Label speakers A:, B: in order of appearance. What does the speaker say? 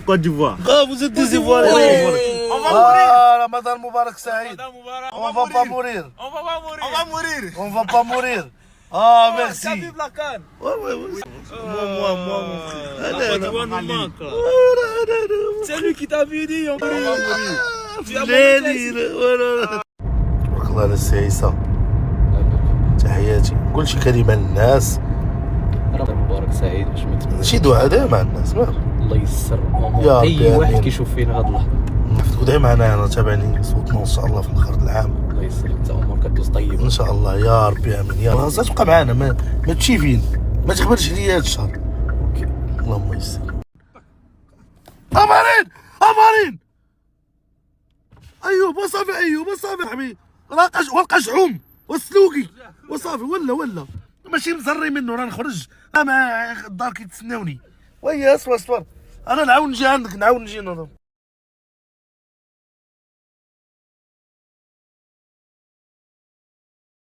A: كوت ديفوار.
B: Vous êtes des Ivoiriens. Ramadan Moubarak Saïd. On va pas mourir. On va pas mourir. Ah, merci.
C: Vive la canne.
B: Moi, mon frère.
C: C'est lui qui t'a vu dire on va mourir.
B: تبارك الله على السي عيسى. تحياتي. قول شي كلمة للناس.
D: رمضان مبارك سعيد باش ما
B: شي دعاء دعاء مع الناس مالك.
D: الله يسر
B: يا
D: اي
B: ربي
D: واحد
B: آمين.
D: كيشوف فينا هاد اللحظه.
B: نحفظكوا دعي معنا انا تابعني صوتنا ان شاء الله في اخر العام.
D: الله يسر انت امورك كدوز طيب
B: ان شاء الله يا ربي امين يا رب. تبقى معنا ما تمشي فين ما تخبرش ليا هاد الشهر.
D: اوكي
B: اللهم يسر. امارين ايوب وصافي حبيبي والقشعوم والسلوقي وصافي ولا ماشي مزري منه راه نخرج انا الدار كيتسناوني ويا اصبر انا نعاود نجي عندك نعاود نجي نظام.